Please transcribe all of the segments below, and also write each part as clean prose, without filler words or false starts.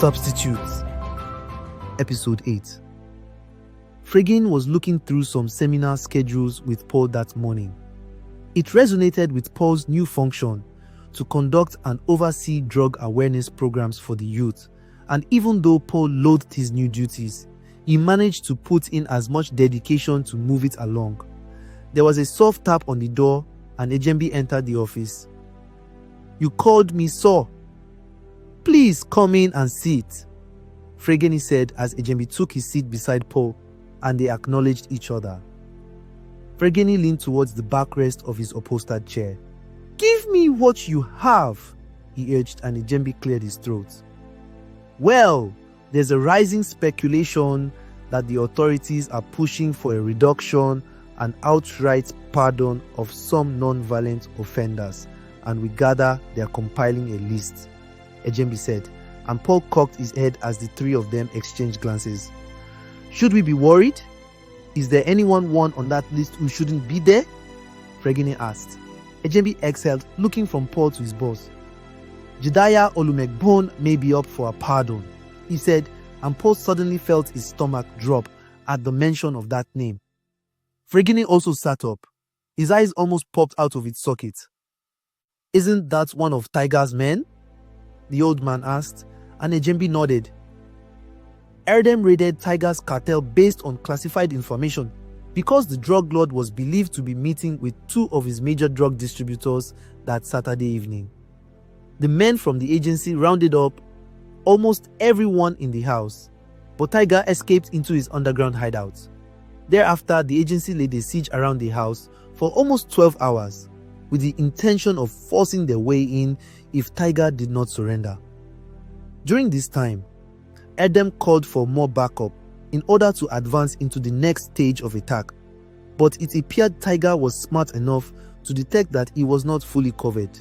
Substitutes. Episode 8. Fregin was looking through some seminar schedules with Paul that morning. It resonated with Paul's new function to conduct and oversee drug awareness programs for the youth, and even though Paul loathed his new duties, he managed to put in as much dedication to move it along. There was a soft tap on the door and Ejembi entered the office. "You called me, sir. Please come in and sit," Fregeni said as Ejembi took his seat beside Paul and they acknowledged each other. Fregeni leaned towards the backrest of his upholstered chair. "Give me what you have," he urged, and Ejembi cleared his throat. "Well, there's a rising speculation that the authorities are pushing for a reduction and outright pardon of some non-violent offenders, and we gather they are compiling a list," Ejembi said, and Paul cocked his head as the three of them exchanged glances. "Should we be worried? Is there anyone on that list who shouldn't be there?" Fregeni asked. Ejembi exhaled, looking from Paul to his boss. "Jedediah Olumegbon may be up for a pardon," he said, and Paul suddenly felt his stomach drop at the mention of that name. Fregeni also sat up. His eyes almost popped out of its socket. "Isn't that one of Tiger's men?" the old man asked, and Ejembi nodded. Erdem raided Tiger's cartel based on classified information because the drug lord was believed to be meeting with two of his major drug distributors that Saturday evening. The men from the agency rounded up almost everyone in the house, but Tiger escaped into his underground hideout. Thereafter, the agency laid a siege around the house for almost 12 hours with the intention of forcing their way in if Tiger did not surrender. During this time, Erdem called for more backup in order to advance into the next stage of attack, but it appeared Tiger was smart enough to detect that he was not fully covered.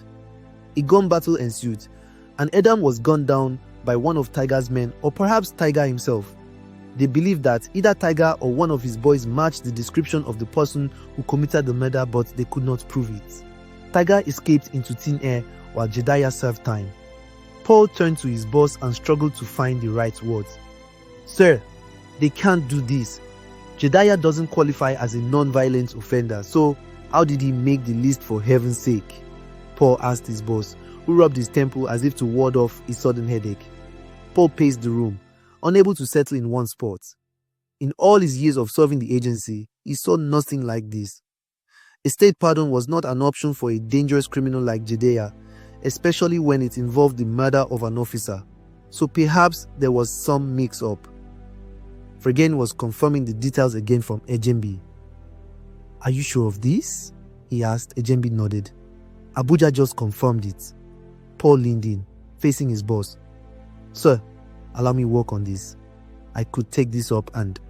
A gun battle ensued, and Erdem was gunned down by one of Tiger's men, or perhaps Tiger himself. They believed that either Tiger or one of his boys matched the description of the person who committed the murder, but they could not prove it. Tiger escaped into thin air while Jedediah served time. Paul turned to his boss and struggled to find the right words. "Sir, they can't do this. Jedediah doesn't qualify as a non-violent offender, so how did he make the list, for heaven's sake?" Paul asked his boss, who rubbed his temple as if to ward off a sudden headache. Paul paced the room, unable to settle in one spot. In all his years of serving the agency, he saw nothing like this. A state pardon was not an option for a dangerous criminal like Jedediah, especially when it involved the murder of an officer. So perhaps there was some mix-up. Fregeni was confirming the details again from Ejembi. "Are you sure of this?" he asked. Ejembi nodded. "Abuja just confirmed it." Paul leaned in, facing his boss. "Sir, allow me work on this. I could take this up and..."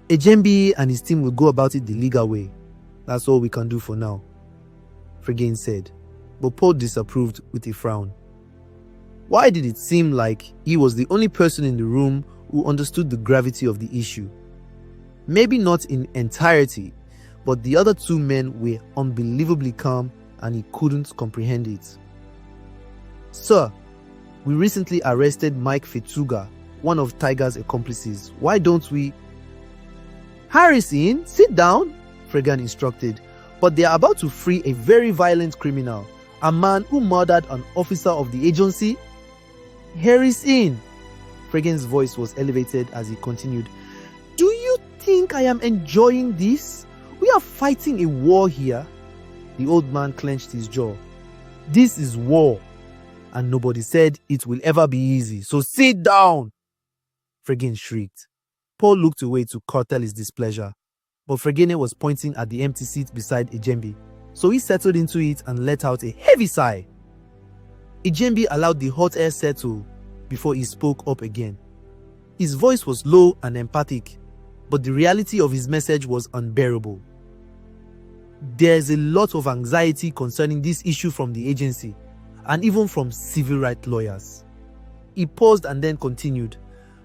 "Ejembi and his team will go about it the legal way. That's all we can do for now," Fregeni said, but Paul disapproved with a frown. Why did it seem like he was the only person in the room who understood the gravity of the issue? Maybe not in entirety, but the other two men were unbelievably calm and he couldn't comprehend it. "Sir, we recently arrested Mike Fetuga, one of Tiger's accomplices. Why don't we..." "Harrison, sit down," Fregeni instructed. "But they are about to free a very violent criminal, a man who murdered an officer of the agency." "Harrison," Fregeni's voice was elevated as he continued, "do you think I am enjoying this? We are fighting a war here." The old man clenched his jaw. "This is war, and nobody said it will ever be easy, so sit down," Fregeni shrieked. Paul looked away to curtail his displeasure, but Fregeni was pointing at the empty seat beside Ejembi, so he settled into it and let out a heavy sigh. Ejembi allowed the hot air settle before he spoke up again. His voice was low and emphatic, but the reality of his message was unbearable. "There's a lot of anxiety concerning this issue from the agency, and even from civil rights lawyers." He paused and then continued.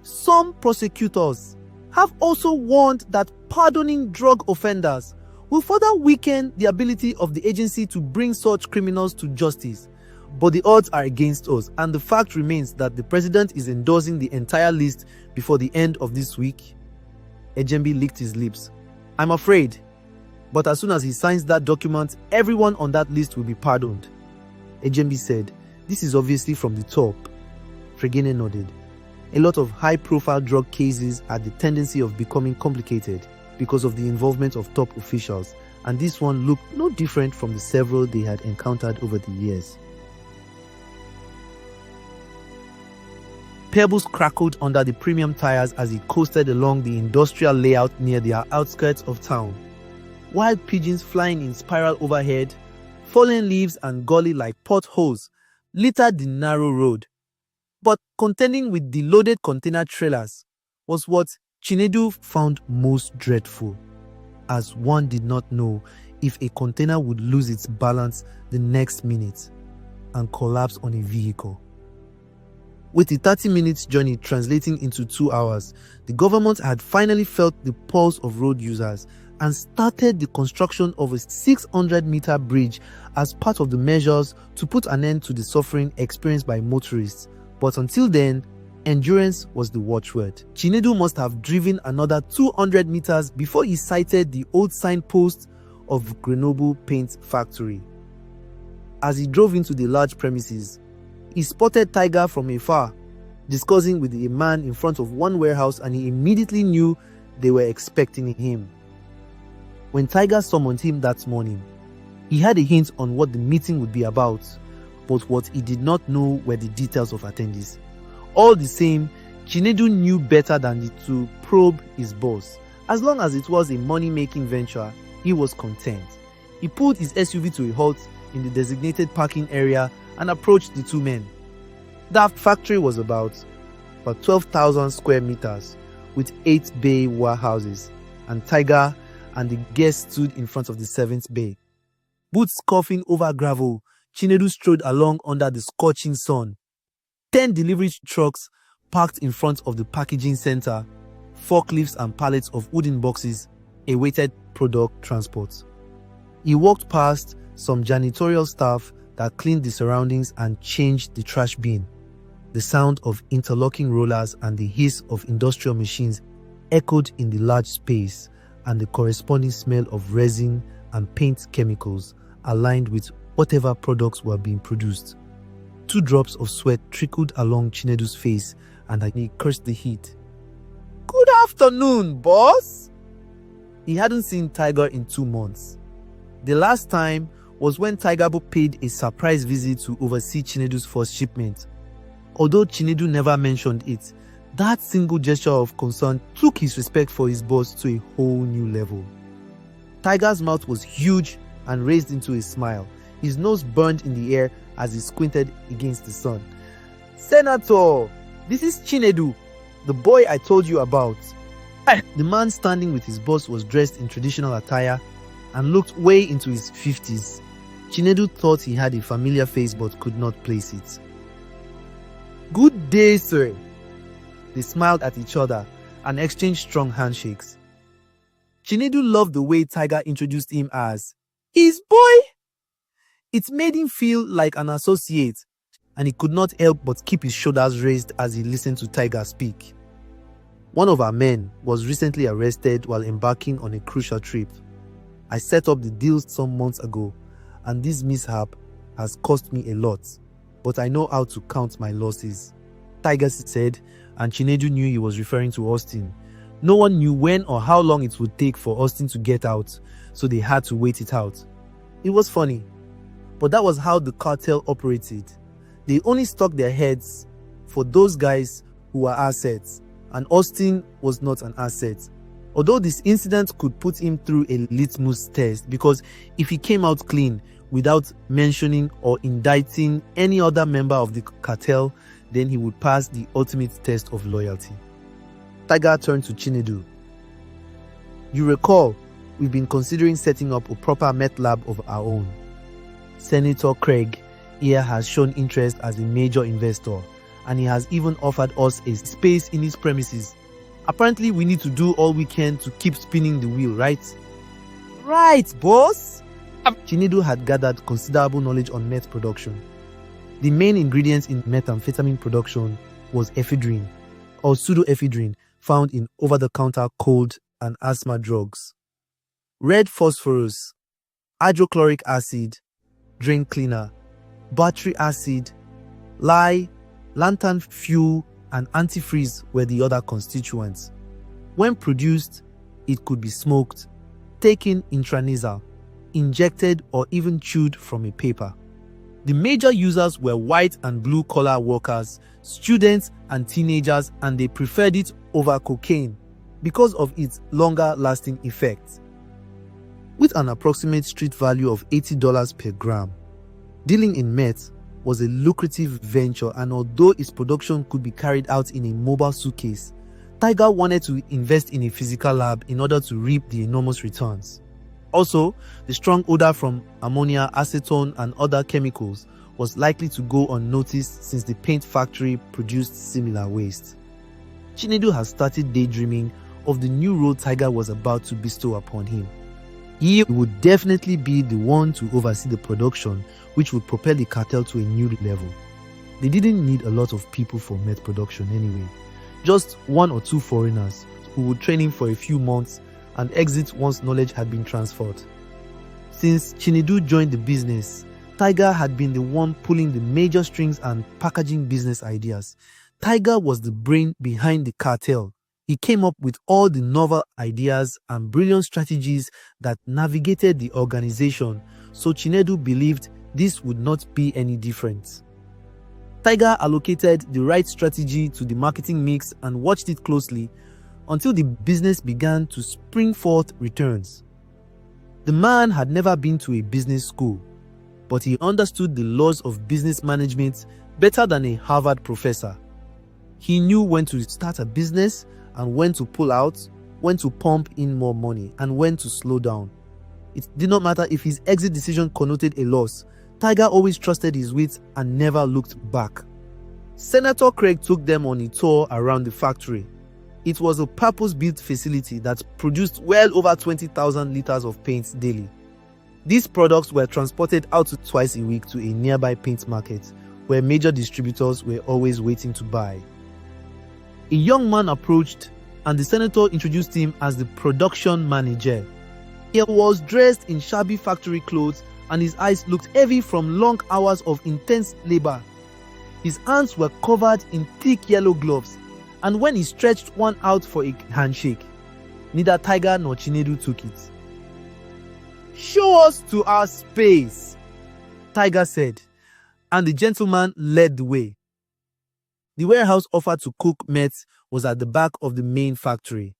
"Some prosecutors have also warned that pardoning drug offenders will further weaken the ability of the agency to bring such criminals to justice But the odds are against us, and the fact remains that the president is endorsing the entire list before the end of this week. Ejembi licked his lips. I'm afraid. But as soon as he signs that document, everyone on that list will be pardoned. Ejembi said, this is obviously from the top. Fregene nodded. A lot of high-profile drug cases had the tendency of becoming complicated because of the involvement of top officials, and this one looked no different from the several they had encountered over the years. Pebbles crackled under the premium tires as he coasted along the industrial layout near the outskirts of town. Wild pigeons flying in spiral overhead, fallen leaves and gully-like potholes littered the narrow road. But contending with the loaded container trailers was what Chinedu found most dreadful, as one did not know if a container would lose its balance the next minute and collapse on a vehicle. With the 30 minutes journey translating into 2 hours, the government had finally felt the pulse of road users and started the construction of a 600-meter bridge as part of the measures to put an end to the suffering experienced by motorists. But until then, endurance was the watchword. Chinedu must have driven another 200 meters before he sighted the old signpost of Grenoble Paint Factory. As he drove into the large premises, he spotted Tiger from afar, discussing with a man in front of one warehouse, and he immediately knew they were expecting him. When Tiger summoned him that morning, he had a hint on what the meeting would be about, but what he did not know were the details of attendees. All the same, Chinedu knew better than to probe his boss. As long as it was a money-making venture, he was content. He pulled his SUV to a halt in the designated parking area and approached the two men. That factory was about 12,000 square meters with 8 bay warehouses, and Tiger and the guests stood in front of the 7th bay. Boots coughing over gravel, Chinedu strode along under the scorching sun. 10 delivery trucks parked in front of the packaging center, forklifts and pallets of wooden boxes awaited product transport. He walked past some janitorial staff that cleaned the surroundings and changed the trash bin. The sound of interlocking rollers and the hiss of industrial machines echoed in the large space, and the corresponding smell of resin and paint chemicals aligned with whatever products were being produced. 2 drops of sweat trickled along Chinedu's face, and he cursed the heat. "Good afternoon, boss!" He hadn't seen Tiger in 2 months. The last time was when Tigerbo paid a surprise visit to oversee Chinedu's first shipment. Although Chinedu never mentioned it, that single gesture of concern took his respect for his boss to a whole new level. Tiger's mouth was huge and raised into a smile. His nose burned in the air as he squinted against the sun. "Senator, this is Chinedu, the boy I told you about." The man standing with his boss was dressed in traditional attire and looked way into his 50s. Chinedu thought he had a familiar face but could not place it. "Good day, sir." They smiled at each other and exchanged strong handshakes. Chinedu loved the way Tiger introduced him as his boy. It made him feel like an associate, and he could not help but keep his shoulders raised as he listened to Tiger speak. "One of our men was recently arrested while embarking on a crucial trip. I set up the deal some months ago, and this mishap has cost me a lot, but I know how to count my losses," Tiger said, and Chinedu knew he was referring to Austin. No one knew when or how long it would take for Austin to get out, so they had to wait it out. It was funny, but that was how the cartel operated. They only stuck their heads for those guys who were assets, and Austin was not an asset. Although this incident could put him through a litmus test, because if he came out clean without mentioning or indicting any other member of the cartel, then he would pass the ultimate test of loyalty. Tiger turned to Chinedu. "You recall, we've been considering setting up a proper meth lab of our own. Senator Craig here has shown interest as a major investor, and he has even offered us a space in his premises. Apparently, we need to do all we can to keep spinning the wheel, right?" "Right, boss." Chinedu had gathered considerable knowledge on meth production. The main ingredient in methamphetamine production was ephedrine, or pseudoephedrine, found in over-the-counter cold and asthma drugs. Red phosphorus, hydrochloric acid, drain cleaner, battery acid, lye, lantern fuel, and antifreeze were the other constituents. When produced, it could be smoked, taken intranasal, injected, or even chewed from a paper. The major users were white and blue-collar workers, students, and teenagers, and they preferred it over cocaine because of its longer-lasting effects. With an approximate street value of $80 per gram, dealing in meth was a lucrative venture, and although its production could be carried out in a mobile suitcase, Tiger wanted to invest in a physical lab in order to reap the enormous returns. Also, the strong odor from ammonia, acetone, and other chemicals was likely to go unnoticed since the paint factory produced similar waste. Chinedu has started daydreaming of the new role Tiger was about to bestow upon him. He would definitely be the one to oversee the production, which would propel the cartel to a new level. They didn't need a lot of people for meth production anyway, just 1 or 2 foreigners who would train him for a few months and exit once knowledge had been transferred. Since Chinedu joined the business, Tiger had been the one pulling the major strings and packaging business ideas. Tiger was the brain behind the cartel. He came up with all the novel ideas and brilliant strategies that navigated the organization, so Chinedu believed this would not be any different. Tiger allocated the right strategy to the marketing mix and watched it closely until the business began to spring forth returns. The man had never been to a business school, but he understood the laws of business management better than a Harvard professor. He knew when to start a business and when to pull out, when to pump in more money, and when to slow down. It did not matter if his exit decision connoted a loss. Tiger always trusted his wits and never looked back. Senator Craig took them on a tour around the factory. It was a purpose-built facility that produced well over 20,000 liters of paint daily. These products were transported out twice a week to a nearby paint market, where major distributors were always waiting to buy. A young man approached, and the senator introduced him as the production manager. He was dressed in shabby factory clothes, and his eyes looked heavy from long hours of intense labor. His hands were covered in thick yellow gloves, and when he stretched one out for a handshake, neither Tiger nor Chinedu took it. "Show us to our space," Tiger said, and the gentleman led the way. The warehouse offered to cook meth was at the back of the main factory.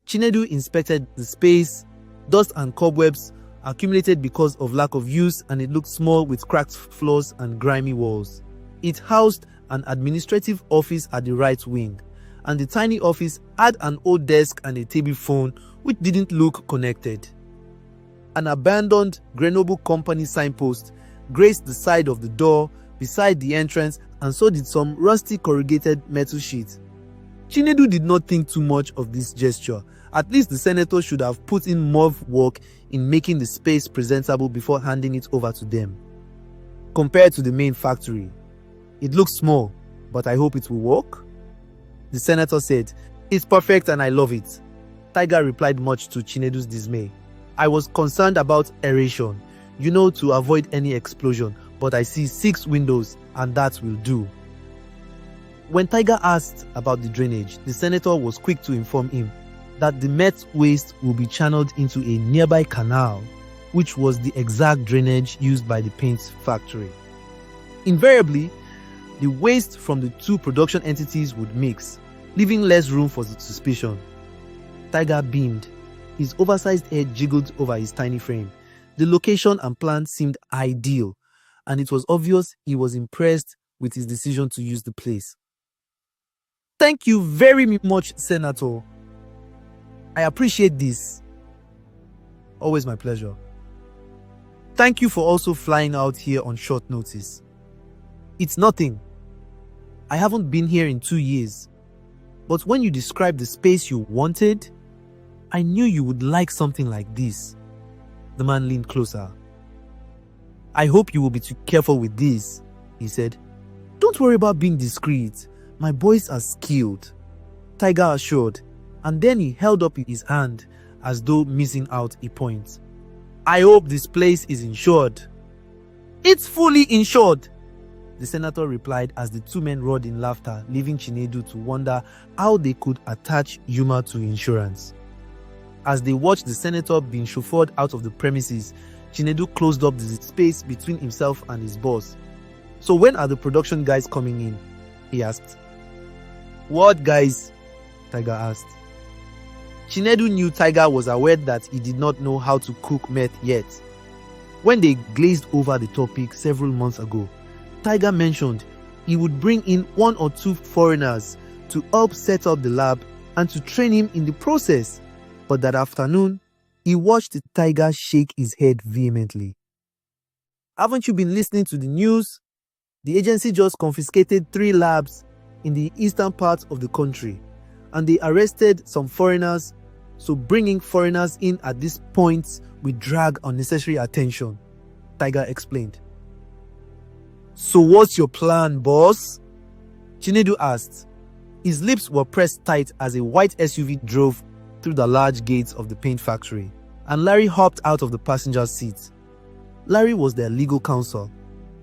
Chinedu inspected the space. Dust and cobwebs accumulated because of lack of use, and it looked small with cracked floors and grimy walls. It housed an administrative office at the right wing, and the tiny office had an old desk and a table phone which didn't look connected. An abandoned Grenoble company signpost graced the side of the door beside the entrance, and so did some rusty corrugated metal sheets. Chinedu did not think too much of this gesture. At least the senator should have put in more work in making the space presentable before handing it over to them. Compared to the main factory, it looks small, but I hope it will work. The senator said, "It's perfect and I love it." Tiger replied, much to Chinedu's dismay. "I was concerned about aeration, to avoid any explosion, but I see 6 windows and that will do." When Tiger asked about the drainage, the senator was quick to inform him that the meth waste will be channeled into a nearby canal, which was the exact drainage used by the paint factory. Invariably, the waste from the 2 production entities would mix, leaving less room for suspicion. Tiger beamed. His oversized head jiggled over his tiny frame. The location and plan seemed ideal, and it was obvious he was impressed with his decision to use the place. "Thank you very much, Senator. I appreciate this." "Always my pleasure. Thank you for also flying out here on short notice." "It's nothing. I haven't been here in 2 years. But when you described the space you wanted, I knew you would like something like this." The man leaned closer. "I hope you will be too careful with this," he said. Don't worry about being discreet. My boys are skilled, Tiger assured, and then he held up his hand as though missing out a point. I hope this place is insured. It's fully insured, the senator replied as the two men roared in laughter, leaving Chinedu to wonder how they could attach humor to insurance. As they watched the senator being chauffeured out of the premises, Chinedu closed up the space between himself and his boss. So when are the production guys coming in? He asked. What guys? Tiger asked. Chinedu knew Tiger was aware that he did not know how to cook meth yet. When they glazed over the topic several months ago, Tiger mentioned he would bring in 1 or 2 foreigners to help set up the lab and to train him in the process. But that afternoon, he watched Tiger shake his head vehemently. Haven't you been listening to the news? The agency just confiscated 3 labs in the eastern part of the country, and they arrested some foreigners, so bringing foreigners in at this point will drag unnecessary attention, Tiger explained. So what's your plan, boss? Chinedu asked. His lips were pressed tight as a white SUV drove through the large gates of the paint factory, and Larry hopped out of the passenger seat. Larry was their legal counsel.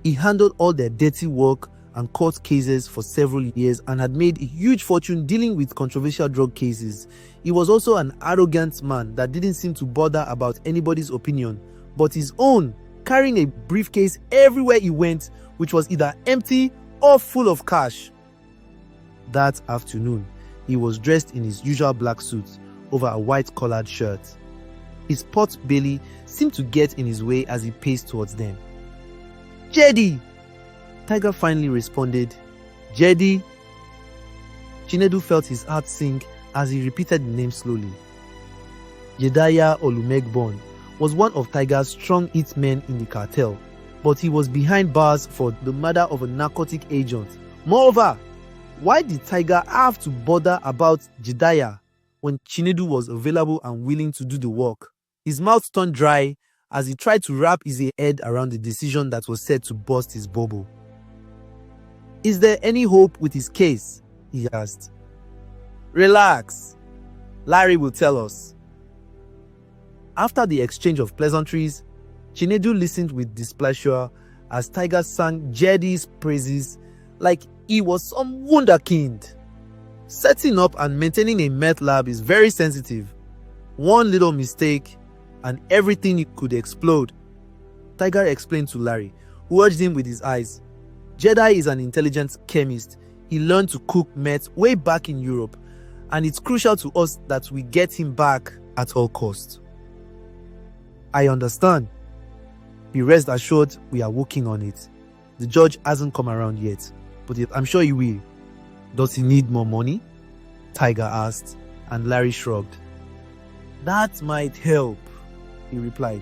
He handled all their dirty work and court cases for several years and had made a huge fortune dealing with controversial drug cases. He was also an arrogant man that didn't seem to bother about anybody's opinion but his own, carrying a briefcase everywhere he went, which was either empty or full of cash. That afternoon, he was dressed in his usual black suit over a white-collared shirt. His pot belly seemed to get in his way as he paced towards them. Jedi! Tiger finally responded, Jedi. Chinedu felt his heart sink as he repeated the name slowly. Jedediah Olumegbon was one of Tiger's strong hitmen in the cartel, but he was behind bars for the murder of a narcotic agent. Moreover, why did Tiger have to bother about Jedediah when Chinedu was available and willing to do the work? His mouth turned dry as he tried to wrap his head around the decision that was set to burst his bubble. Is there any hope with his case? He asked. Relax. Larry will tell us. After the exchange of pleasantries, Chinedu listened with displeasure as Tiger sang Jedi's praises like he was some wunderkind. Setting up and maintaining a meth lab is very sensitive. One little mistake and everything could explode, Tiger explained to Larry, who urged him with his eyes. Jedi is an intelligent chemist. He learned to cook meth way back in Europe, and it's crucial to us that we get him back at all costs. I understand. Be rest assured we are working on it. The judge hasn't come around yet, but I'm sure he will. Does he need more money? Tiger asked, and Larry shrugged. That might help, he replied.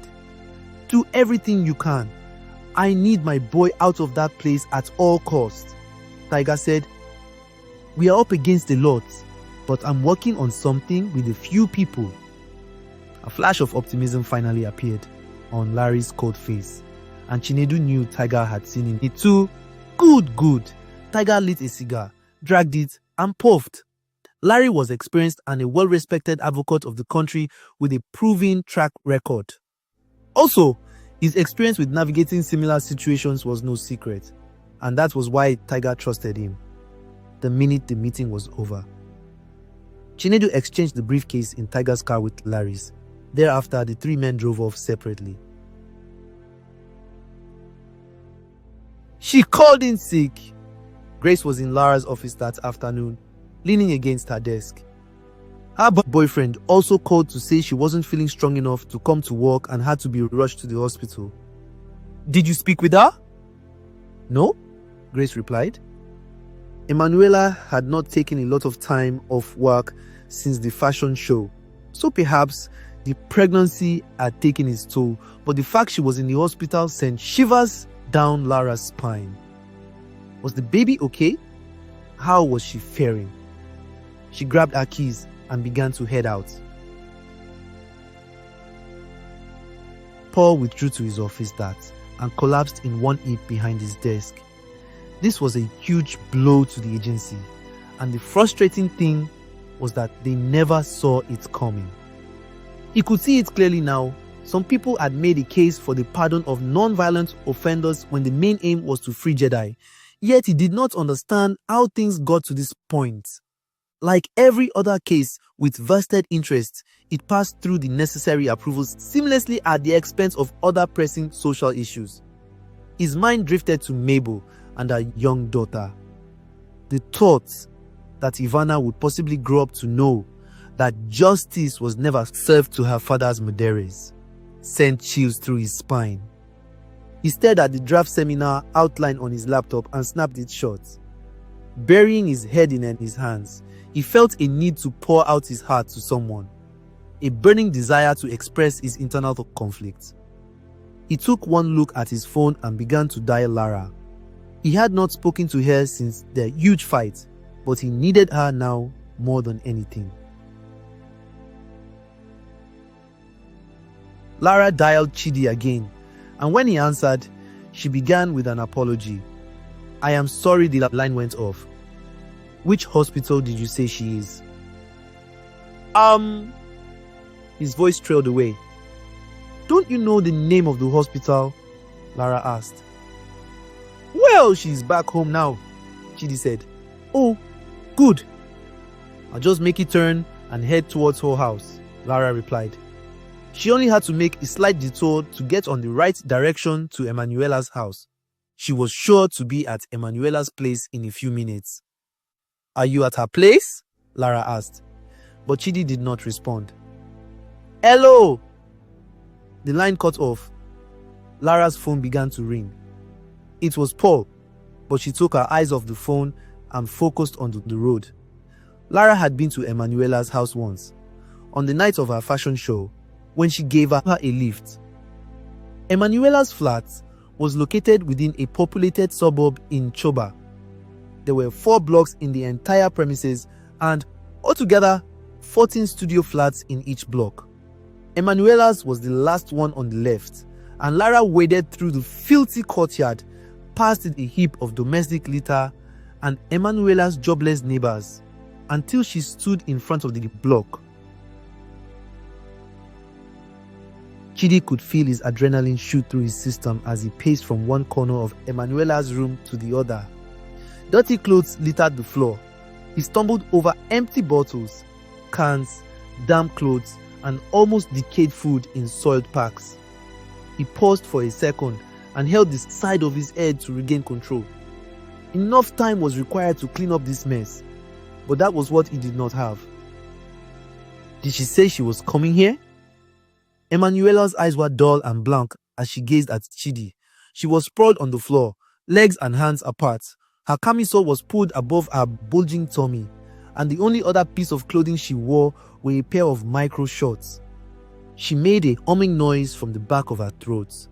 Do everything you can. I need my boy out of that place at all costs. Tiger said, we are up against a lot, but I'm working on something with a few people. A flash of optimism finally appeared on Larry's cold face, and Chinedu knew Tiger had seen it too. Good. Tiger lit a cigar, dragged it, and puffed. Larry was experienced and a well-respected advocate of the country with a proven track record. Also, his experience with navigating similar situations was no secret, and that was why Tiger trusted him. The minute the meeting was over, Chinedu exchanged the briefcase in Tiger's car with Larry's. Thereafter, the 3 men drove off separately. She called in sick. Grace was in Lara's office that afternoon, leaning against her desk. Her boyfriend also called to say she wasn't feeling strong enough to come to work and had to be rushed to the hospital. Did you speak with her? No, Grace replied. Emanuela had not taken a lot of time off work since the fashion show, so perhaps the pregnancy had taken its toll, but the fact she was in the hospital sent shivers down Lara's spine. Was the baby okay? How was she faring? She grabbed her keys and began to head out. Paul withdrew to his office and collapsed in one heap behind his desk. This was a huge blow to the agency, and the frustrating thing was that they never saw it coming. He could see it clearly now. Some people had made a case for the pardon of non-violent offenders when the main aim was to free Jedi, yet he did not understand how things got to this point. Like every other case with vested interests, it passed through the necessary approvals seamlessly at the expense of other pressing social issues. His mind drifted to Mabel and her young daughter. The thought that Ivana would possibly grow up to know that justice was never served to her father's murderers sent chills through his spine. He stared at the draft seminar outline on his laptop and snapped it shut. Burying his head in his hands, he felt a need to pour out his heart to someone, a burning desire to express his internal conflict. He took one look at his phone and began to dial Lara. He had not spoken to her since their huge fight, but he needed her now more than anything. Lara dialed Chidi again, and when he answered, she began with an apology. "I am sorry the line went off. Which hospital did you say she is?" His voice trailed away. "Don't you know the name of the hospital?" Lara asked. "Well, she's back home now," Chidi said. "Oh, good. I'll just make a turn and head towards her house," Lara replied. She only had to make a slight detour to get on the right direction to Emanuela's house. She was sure to be at Emanuela's place in a few minutes. "Are you at her place?" Lara asked, but Chidi did not respond. "Hello!" The line cut off. Lara's phone began to ring. It was Paul, but she took her eyes off the phone and focused on the road. Lara had been to Emanuela's house once, on the night of her fashion show, when she gave her a lift. Emanuela's flat was located within a populated suburb in Choba. There were 4 blocks in the entire premises and altogether 14 studio flats in each block. Emanuela's was the last one on the left, and Lara waded through the filthy courtyard, past a heap of domestic litter and Emanuela's jobless neighbors, until she stood in front of the block. Chidi could feel his adrenaline shoot through his system as he paced from one corner of Emanuela's room to the other. Dirty clothes littered the floor. He stumbled over empty bottles, cans, damp clothes, and almost decayed food in soiled packs. He paused for a second and held the side of his head to regain control. Enough time was required to clean up this mess, but that was what he did not have. Did she say she was coming here? Emanuela's eyes were dull and blank as she gazed at Chidi. She was sprawled on the floor, legs and hands apart. Her camisole was pulled above her bulging tummy, and the only other piece of clothing she wore were a pair of micro shorts. She made a humming noise from the back of her throat,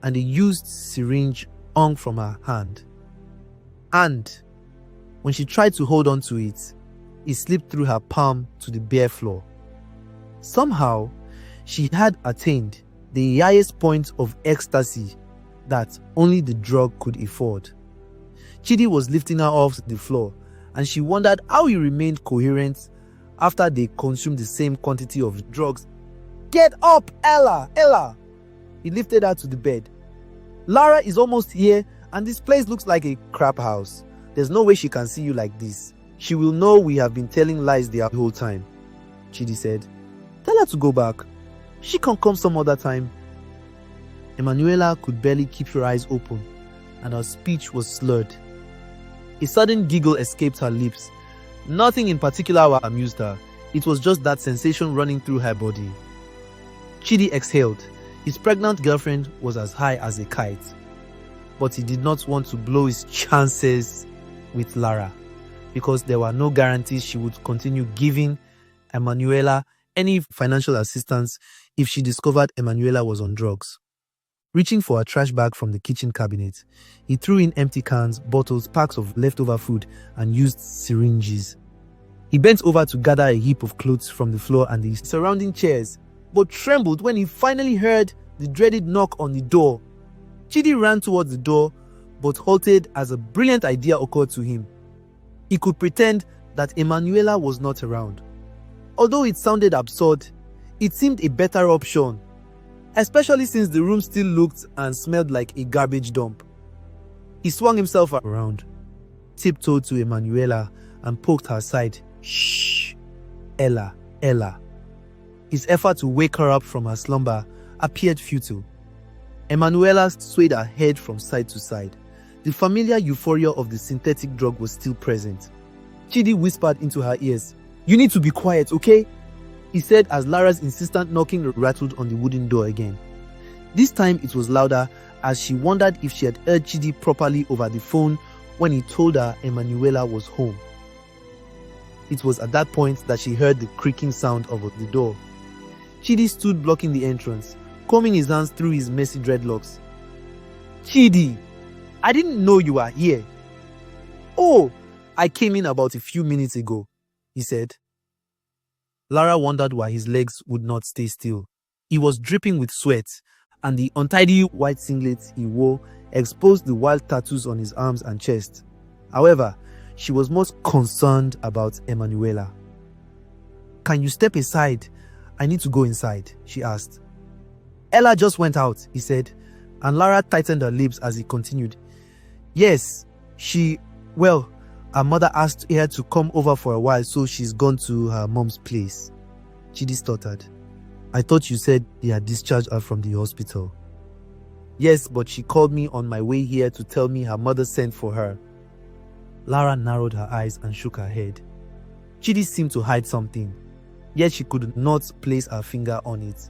and a used syringe hung from her hand. And when she tried to hold on to it, it slipped through her palm to the bare floor. Somehow, she had attained the highest point of ecstasy that only the drug could afford. Chidi was lifting her off the floor, and she wondered how he remained coherent after they consumed the same quantity of drugs. "Get up, Ella! Ella!" He lifted her to the bed. "Lara is almost here, and this place looks like a crap house. There's no way she can see you like this. She will know we have been telling lies the whole time," Chidi said. "Tell her to go back. She can come some other time." Emanuela could barely keep her eyes open, and her speech was slurred. A sudden giggle escaped her lips. Nothing in particular amused her. It was just that sensation running through her body. Chidi exhaled. His pregnant girlfriend was as high as a kite, but he did not want to blow his chances with Lara, because there were no guarantees she would continue giving Emanuela any financial assistance if she discovered Emanuela was on drugs. Reaching for a trash bag from the kitchen cabinet, he threw in empty cans, bottles, packs of leftover food, and used syringes. He bent over to gather a heap of clothes from the floor and the surrounding chairs, but trembled when he finally heard the dreaded knock on the door. Chidi ran towards the door, but halted as a brilliant idea occurred to him. He could pretend that Emanuela was not around. Although it sounded absurd, it seemed a better option, especially since the room still looked and smelled like a garbage dump. He swung himself around, tiptoed to Emanuela and poked her side. Shh! Ella, Ella. His effort to wake her up from her slumber appeared futile. Emanuela swayed her head from side to side. The familiar euphoria of the synthetic drug was still present. Chidi whispered into her ears, "You need to be quiet, okay?" he said as Lara's insistent knocking rattled on the wooden door again. This time it was louder, as she wondered if she had heard Chidi properly over the phone when he told her Emanuela was home. It was at that point that she heard the creaking sound of the door. Chidi stood blocking the entrance, combing his hands through his messy dreadlocks. "Chidi, I didn't know you were here." "Oh, I came in about a few minutes ago," he said. Lara wondered why his legs would not stay still. He was dripping with sweat, and the untidy white singlet he wore exposed the wild tattoos on his arms and chest. However, she was most concerned about Emanuela. "Can you step aside? I need to go inside," she asked. "Ella just went out," he said, and Lara tightened her lips as he continued. "Yes, her mother asked her to come over for a while, so she's gone to her mom's place." Chidi stuttered. "I thought you said they had discharged her from the hospital." "Yes, but she called me on my way here to tell me her mother sent for her." Lara narrowed her eyes and shook her head. Chidi seemed to hide something, yet she could not place her finger on it.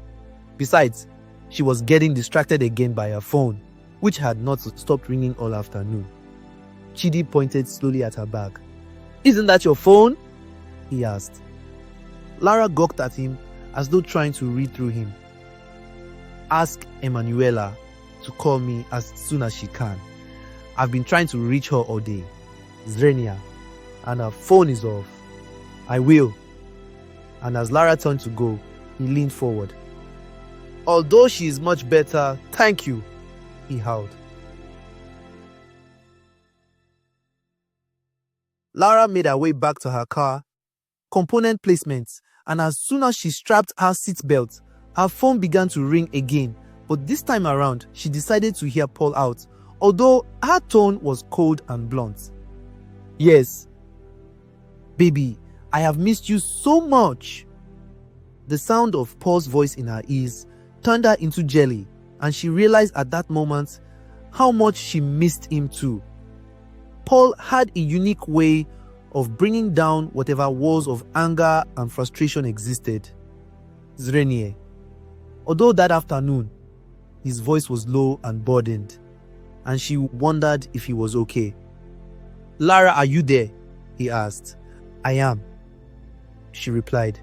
Besides, she was getting distracted again by her phone, which had not stopped ringing all afternoon. Chidi pointed slowly at her bag. "Isn't that your phone?" he asked. Lara gawked at him as though trying to read through him. "Ask Emanuela to call me as soon as she can. I've been trying to reach her all day. Zrenia, and her phone is off." "I will." And as Lara turned to go, he leaned forward. "Although she is much better, thank you," he howled. Lara made her way back to her car, component placements, and as soon as she strapped her seatbelt, her phone began to ring again, but this time around, she decided to hear Paul out, although her tone was cold and blunt. "Yes. Baby, I have missed you so much." The sound of Paul's voice in her ears turned her into jelly, and she realized at that moment how much she missed him too. Paul had a unique way of bringing down whatever walls of anger and frustration existed. "Zrenie." Although that afternoon, his voice was low and burdened, and she wondered if he was okay. "Lara, are you there?" he asked. "I am," she replied.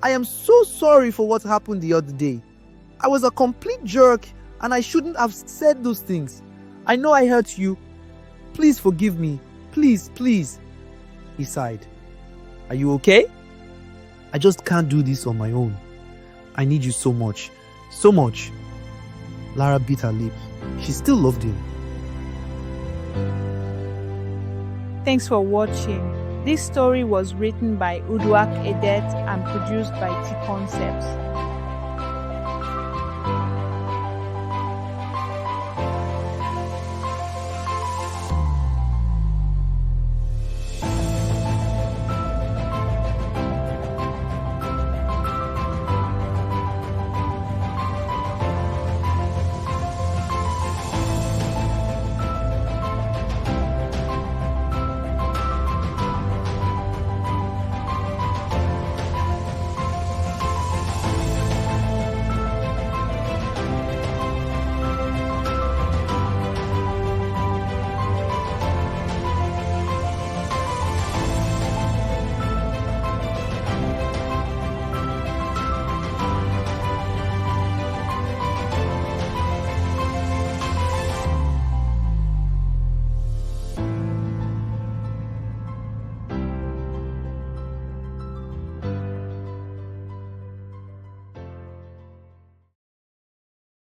"I am so sorry for what happened the other day. I was a complete jerk and I shouldn't have said those things. I know I hurt you. Please forgive me. Please, please." He sighed. "Are you okay?" "I just can't do this on my own. I need you so much. So much." Lara bit her lip. She still loved him. Thanks for watching. This story was written by Uduak, Edet and produced by Tconcepts.